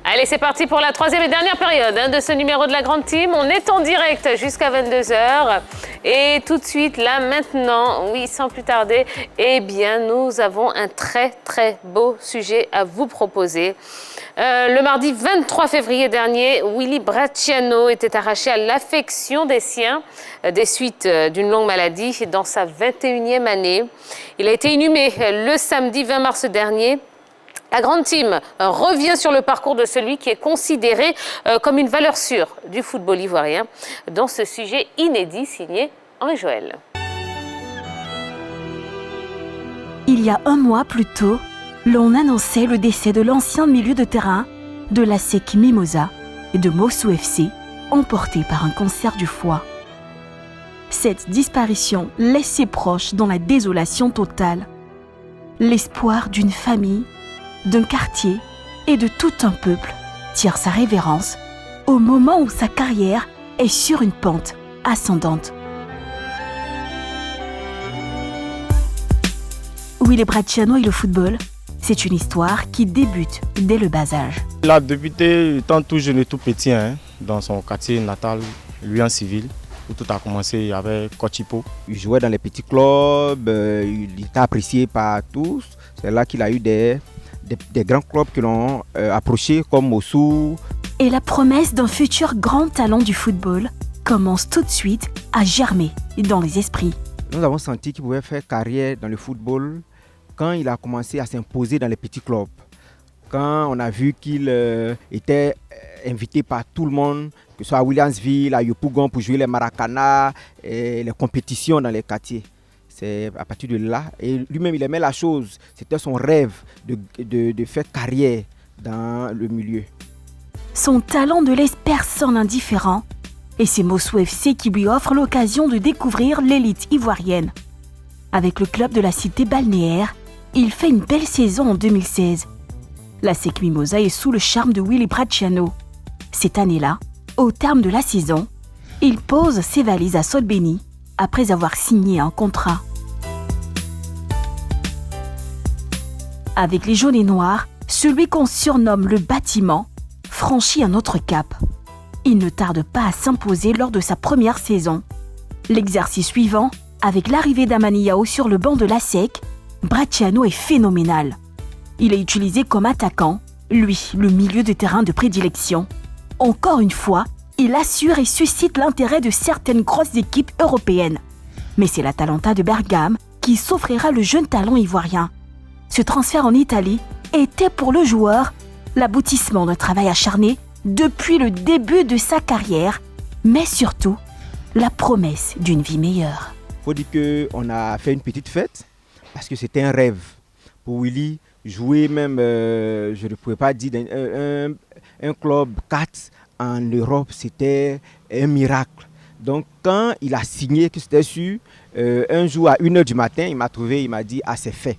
Allez, c'est parti pour la troisième et dernière période de ce numéro de la Grande Team. On est en direct jusqu'à 22h. Et tout de suite, là, maintenant, oui, sans plus tarder, eh bien, nous avons un très, très beau sujet à vous proposer. Le mardi 23 février dernier, Willy Bracciano était arraché à l'affection des siens des suites d'une longue maladie dans sa 21e année. Il a été inhumé le samedi 20 mars dernier. La Grande Team revient sur le parcours de celui qui est considéré comme une valeur sûre du football ivoirien dans ce sujet inédit signé Henri Joël. Il y a un mois plus tôt, l'on annonçait le décès de l'ancien milieu de terrain de l'ASEC Mimosa et de Mossou FC, emporté par un cancer du foie. Cette disparition laisse ses proches dans la désolation totale. L'espoir d'une famille, d'un quartier et de tout un peuple tire sa révérence au moment où sa carrière est sur une pente ascendante. Willy Bracciano et le football, c'est une histoire qui débute dès le bas âge. Il a débuté étant tout jeune et tout petit dans son quartier natal, lui en civil, où tout a commencé, il y avait Kochipo. Il jouait dans les petits clubs, il était apprécié par tous. C'est là qu'il a eu des grands clubs qui l'ont approché comme Mossou. Et la promesse d'un futur grand talent du football commence tout de suite à germer dans les esprits. Nous avons senti qu'il pouvait faire carrière dans le football quand il a commencé à s'imposer dans les petits clubs. Quand on a vu qu'il était invité par tout le monde, que ce soit à Williamsville, à Yopougon pour jouer les Maracana et les compétitions dans les quartiers. C'est à partir de là, et lui-même il aimait la chose, c'était son rêve de faire carrière dans le milieu. Son talent ne laisse personne indifférent, et c'est Mossou FC qui lui offre l'occasion de découvrir l'élite ivoirienne. Avec le club de la cité balnéaire, il fait une belle saison en 2016. L'ASEC Mimosa est sous le charme de Willy Bracciano. Cette année-là, au terme de la saison, il pose ses valises à Solbeni après avoir signé un contrat. Avec les jaunes et noirs, celui qu'on surnomme le bâtiment franchit un autre cap. Il ne tarde pas à s'imposer lors de sa première saison. L'exercice suivant, avec l'arrivée d'Amani Yao sur le banc de l'ASEC, Bracciano est phénoménal. Il est utilisé comme attaquant, lui, le milieu de terrain de prédilection. Encore une fois, il assure et suscite l'intérêt de certaines grosses équipes européennes. Mais c'est l'Atalanta de Bergame qui s'offrira le jeune talent ivoirien. Ce transfert en Italie était pour le joueur l'aboutissement d'un travail acharné depuis le début de sa carrière, mais surtout la promesse d'une vie meilleure. Il faut dire qu'on a fait une petite fête parce que c'était un rêve. Pour Willy, jouer même, je ne pouvais pas dire, un club 4 en Europe, c'était un miracle. Donc quand il a signé, que c'était sûr, un jour à 1h du matin, il m'a trouvé, il m'a dit « Ah, c'est fait ».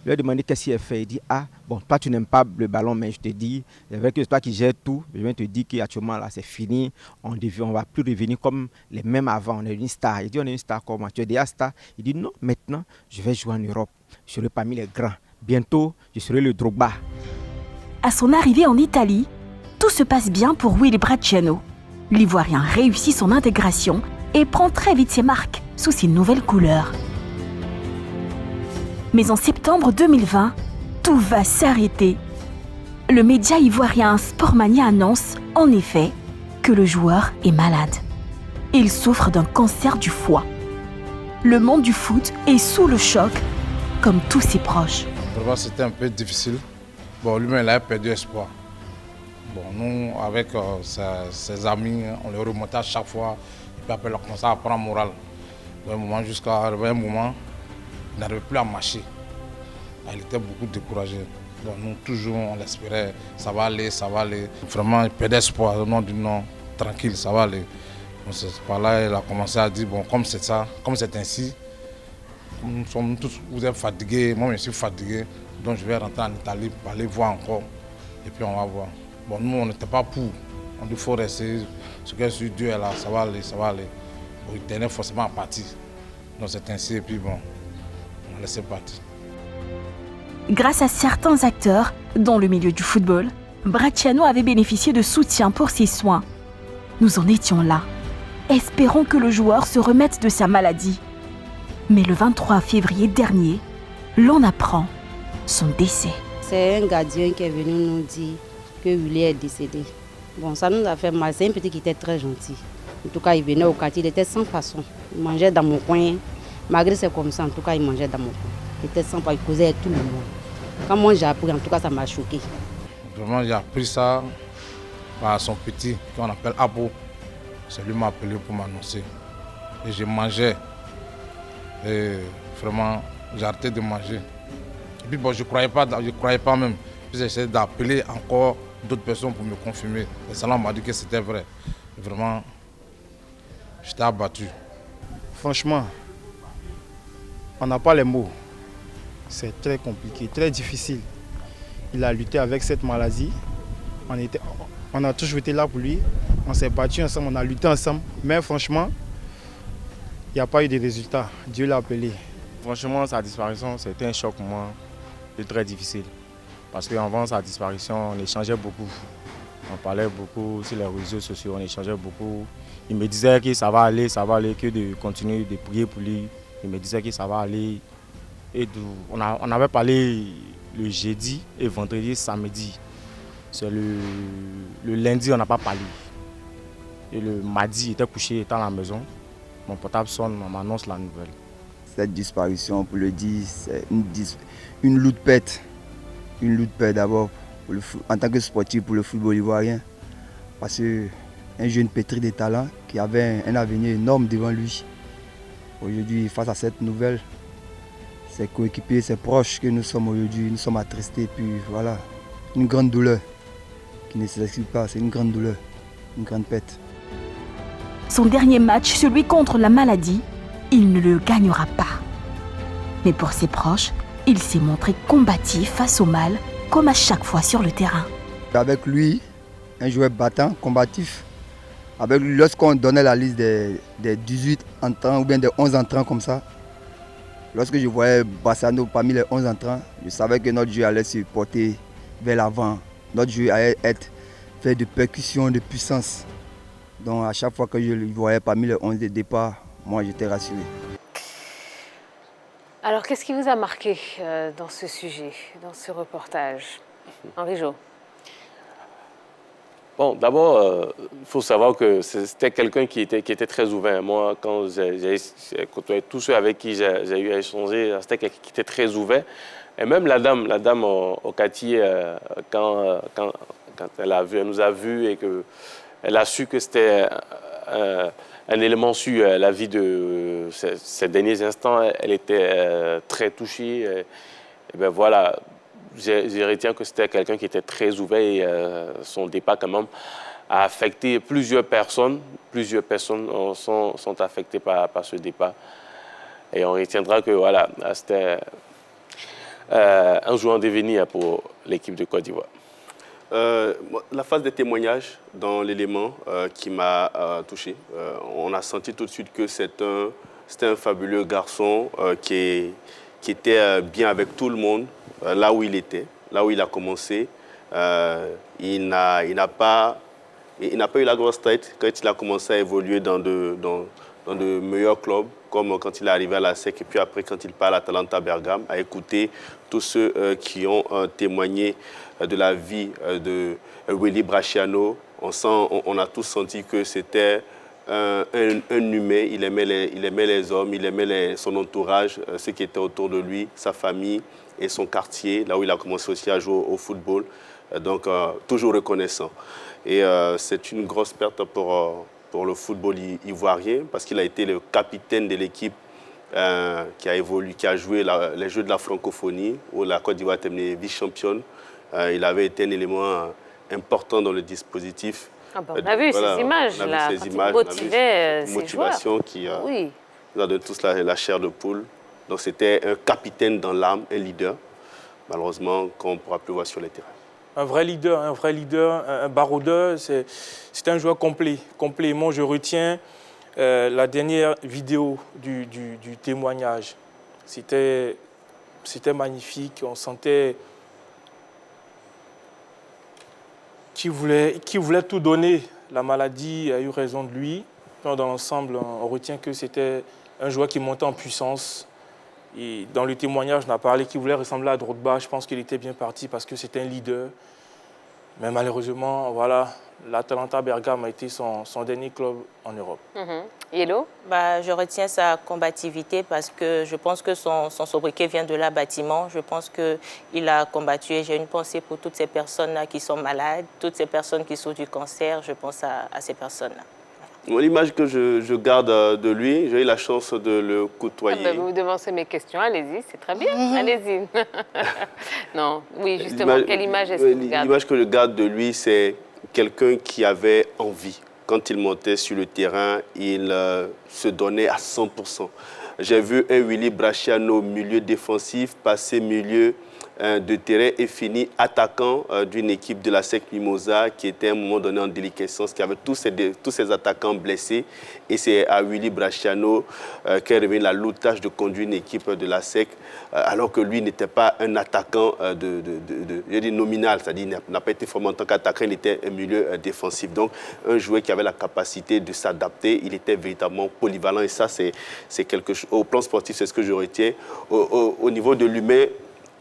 Je lui ai demandé qu'est-ce qu'il a fait. Il dit « Ah, bon, toi tu n'aimes pas le ballon, mais je te dis, c'est vrai que c'est toi qui gères tout. Je viens te dire qu'actuellement là c'est fini, on ne va plus revenir comme les mêmes avant, on est une star ». Il dit « On est une star comment? Tu es déjà star ?» Il dit « Non, maintenant je vais jouer en Europe, je serai parmi les grands. Bientôt, je serai le Drogba ». À son arrivée en Italie, tout se passe bien pour Willy Bracciano. L'Ivoirien réussit son intégration et prend très vite ses marques sous ses nouvelles couleurs. Mais en septembre 2020, tout va s'arrêter. Le média ivoirien Sportmania annonce, en effet, que le joueur est malade. Il souffre d'un cancer du foie. Le monde du foot est sous le choc, comme tous ses proches. Vraiment, c'était un peu difficile. Bon, lui-même, il a perdu espoir. Bon, nous, avec ses amis, on les remontait à chaque fois. Et puis après, on a commencé à prendre moral. De un moment jusqu'à un moment, il n'arrivait plus à marcher. Il était beaucoup découragé. Donc nous, toujours, on l'espérait, ça va aller, ça va aller. Vraiment, il perdait espoir. Non, du non, tranquille, ça va aller. Donc, c'est par là, il a commencé à dire, bon, comme c'est ça, comme c'est ainsi, nous sommes tous, vous êtes fatigués, moi je suis fatigué, donc je vais rentrer en Italie pour aller voir encore. Et puis on va voir. Bon, nous, on n'était pas pour. On dit qu'il faut rester, ce que sur Dieu est là, ça va aller, ça va aller. Bon, il tenait forcément à partir. Donc c'est ainsi, et puis bon, on a laissé partir. Grâce à certains acteurs, dans le milieu du football, Bracciano avait bénéficié de soutien pour ses soins. Nous en étions là. Espérons que le joueur se remette de sa maladie. Mais le 23 février dernier, l'on apprend son décès. C'est un gardien qui est venu nous dire que Willy est décédé. Bon, ça nous a fait mal. C'est un petit qui était très gentil. En tout cas, il venait au quartier, il était sans façon. Il mangeait dans mon coin. Malgré c'est comme ça, en tout cas, il mangeait dans mon coin. Il était sans façon, il causait avec tout le monde. Quand moi j'ai appris, en tout cas, ça m'a choqué. Vraiment, j'ai appris ça par son petit, qu'on appelle Abo. C'est lui qui m'a appelé pour m'annoncer. Et je mangeais. Et vraiment, j'ai arrêté de manger. Et puis bon, je ne croyais pas même. Puis j'ai essayé d'appeler encore d'autres personnes pour me confirmer. Et ça m'a dit que c'était vrai. Et vraiment, j'étais abattu. Franchement, on n'a pas les mots. C'est très compliqué, très difficile. Il a lutté avec cette maladie. On a toujours été là pour lui. On s'est battu ensemble, on a lutté ensemble. Mais franchement, il n'y a pas eu de résultat. Dieu l'a appelé. Franchement, sa disparition, c'était un choc pour moi. C'était très difficile. Parce qu'avant sa disparition, on échangeait beaucoup. On parlait beaucoup sur les réseaux sociaux, on échangeait beaucoup. Il me disait que ça va aller, que de continuer de prier pour lui. Il me disait que ça va aller. Et on avait parlé le jeudi et vendredi, samedi. C'est le lundi, on n'a pas parlé. Et le mardi, il était couché, il était à la maison. Mon portable sonne, on m'annonce la nouvelle. Cette disparition, pour le dire, c'est une lourde perte. Une lourde perte d'abord en tant que sportif pour le football ivoirien. Parce qu'un jeune pétri de talent qui avait un avenir énorme devant lui. Aujourd'hui, face à cette nouvelle, ses coéquipiers, ses proches que nous sommes aujourd'hui, nous sommes attristés. Puis voilà, une grande douleur qui ne s'explique pas, c'est une grande douleur, une grande perte. Son dernier match, celui contre la maladie, il ne le gagnera pas. Mais pour ses proches, il s'est montré combatif face au mal, comme à chaque fois sur le terrain. Avec lui, un joueur battant, combatif. Avec lui, lorsqu'on donnait la liste des 18 entrants ou bien des 11 entrants comme ça, lorsque je voyais Bassano parmi les 11 entrants, je savais que notre jeu allait se porter vers l'avant. Notre jeu allait être fait de percussion, de puissance. Donc à chaque fois que je le voyais parmi les 11 de départ, moi j'étais rassuré. Alors, qu'est-ce qui vous a marqué dans ce sujet, dans ce reportage, Henri Jo? Bon, d'abord, il faut savoir que c'était quelqu'un qui était très ouvert. Moi, quand j'ai côtoyé tous ceux avec qui j'ai eu à échanger, c'était quelqu'un qui était très ouvert. Et même la dame au quartier, quand elle nous a vus et qu'elle a su que c'était un élément sur la vie de ces derniers instants, elle était très touchée. Et bien voilà. Je retiens que c'était quelqu'un qui était très ouvert et son départ quand même a affecté plusieurs personnes. Plusieurs personnes sont affectées par ce départ. Et on retiendra que voilà, c'était un joueur en devenir pour l'équipe de Côte d'Ivoire. La phase des témoignages dans l'élément qui m'a touché, on a senti tout de suite que c'était un fabuleux garçon qui était bien avec tout le monde. Là où il était, là où il a commencé, il n'a pas eu la grosse tête quand il a commencé à évoluer dans de meilleurs clubs, comme quand il est arrivé à la SEC et puis après quand il part à l'Atalanta Bergame, à écouter tous ceux qui ont témoigné de la vie de Willy Bracciano. On a tous senti que c'était un humain, il aimait les hommes, il aimait son entourage, ceux qui étaient autour de lui, sa famille et son quartier, là où il a commencé aussi à jouer au football. Donc, toujours reconnaissant. Et c'est une grosse perte pour le football ivoirien parce qu'il a été le capitaine de l'équipe qui a joué les Jeux de la francophonie où la Côte d'Ivoire a terminé vice-championne. Il avait été un élément important dans le dispositif. Ah ben, on a vu ces images-là, quand il motivait ses motivation joueurs. Qui nous a donné tous la chair de poule. Donc c'était un capitaine dans l'âme, un leader, malheureusement, qu'on ne pourra plus voir sur les terrains. Un vrai leader, un baroudeur, c'est un joueur complet. Moi, je retiens la dernière vidéo du témoignage. C'était magnifique, on sentait qui voulait tout donner. La maladie a eu raison de lui. Dans l'ensemble, on retient que c'était un joueur qui montait en puissance. Et dans le témoignage, on a parlé qu'il voulait ressembler à Drogba. Je pense qu'il était bien parti parce que c'était un leader. Mais malheureusement, voilà, l'Atalanta Bergame a été son dernier club en Europe. Yellow? Je retiens sa combativité parce que je pense que son sobriquet vient de là, bâtiment. Je pense qu'il a combattu et j'ai une pensée pour toutes ces personnes-là qui sont malades, toutes ces personnes qui souffrent du cancer. Je pense à ces personnes-là. L'image que je garde de lui, j'ai eu la chance de le côtoyer. Vous devancez mes questions, allez-y, c'est très bien, allez-y. Non, oui, justement, quelle image est-ce que vous gardez? L'image que je garde de lui, c'est quelqu'un qui avait envie. Quand il montait sur le terrain, il se donnait à 100%. J'ai vu un Willy Bracciano, milieu défensif, passer milieu de terrain et fini attaquant d'une équipe de la SEC Mimosa qui était à un moment donné en déliquescence, qui avait tous ces attaquants blessés. Et c'est à Willy Bracciano qu'est revenue la lourde tâche de conduire une équipe de la SEC, alors que lui n'était pas un attaquant nominal, c'est-à-dire n'a pas été formé en tant qu'attaquant, il était un milieu défensif. Donc un joueur qui avait la capacité de s'adapter, il était véritablement polyvalent et ça c'est quelque chose. Au plan sportif, c'est ce que je retiens. Au niveau de l'humain,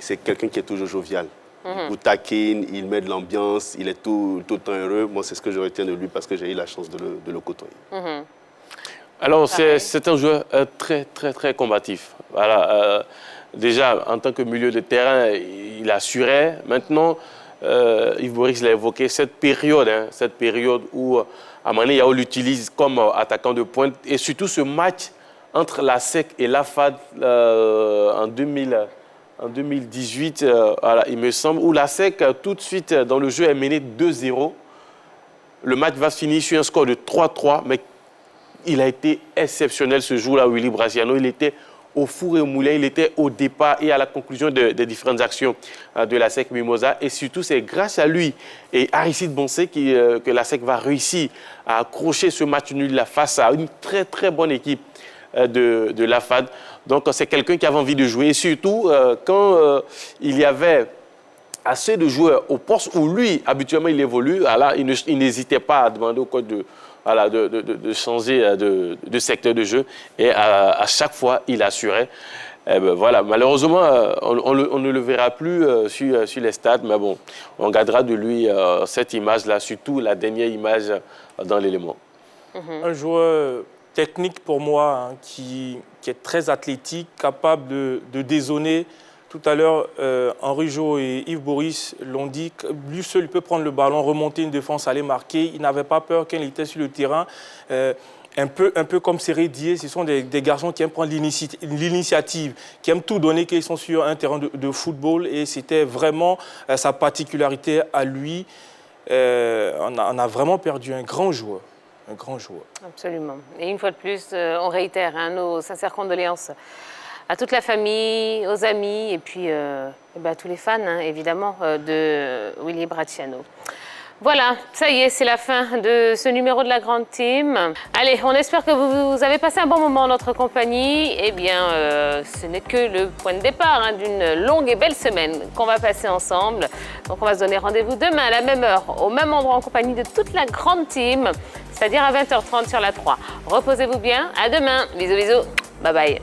c'est quelqu'un qui est toujours jovial. Il vous taquine, il met de l'ambiance, il est tout le temps heureux. Moi, c'est ce que je retiens de lui parce que j'ai eu la chance de le côtoyer. Alors, c'est un joueur très, très, très combatif. Voilà, déjà, en tant que milieu de terrain, il assurait. Maintenant, Yves Boris l'a évoqué, cette période où Amane Yao l'utilise comme attaquant de pointe. Et surtout ce match entre la SEC et l'AFAD en 2018, voilà, il me semble, où la SEC, tout de suite, dans le jeu, est menée 2-0. Le match va se finir sur un score de 3-3, mais il a été exceptionnel ce jour-là, Willy Bracciano. Il était au four et au moulin, il était au départ et à la conclusion des différentes actions de la SEC Mimosa. Et surtout, c'est grâce à lui et Aristide Boncé que la SEC va réussir à accrocher ce match nul face à une très, très bonne équipe de l'AFAD. Donc, c'est quelqu'un qui avait envie de jouer. Et surtout, quand il y avait assez de joueurs au poste où lui, habituellement, il évolue, alors, il n'hésitait pas à demander au coach de changer de secteur de jeu. Et à chaque fois, il assurait. Voilà. Malheureusement, on ne le verra plus sur les stades. Mais bon, on gardera de lui cette image-là, surtout la dernière image dans l'élément. Un joueur technique pour moi, hein, qui est très athlétique, capable de dézonner. Tout à l'heure, Henri Jo et Yves Boris l'ont dit, lui seul il peut prendre le ballon, remonter une défense, aller marquer. Il n'avait pas peur quand il était sur le terrain. Un peu comme Serré Dié, ce sont des garçons qui aiment prendre l'initiative, qui aiment tout donner quand ils sont sur un terrain de football. Et c'était vraiment sa particularité à lui. On a vraiment perdu un grand joueur. Un grand joueur. Absolument. Et une fois de plus, on réitère nos sincères condoléances à toute la famille, aux amis et puis à tous les fans, hein, évidemment, de Willy Bracciano. Voilà, ça y est, c'est la fin de ce numéro de la Grande Team. Allez, on espère que vous avez passé un bon moment en notre compagnie. Eh bien, ce n'est que le point de départ d'une longue et belle semaine qu'on va passer ensemble. Donc, on va se donner rendez-vous demain à la même heure, au même endroit, en compagnie de toute la Grande Team, c'est-à-dire à 20h30 sur la 3. Reposez-vous bien, à demain. Bisous, bisous, bye bye.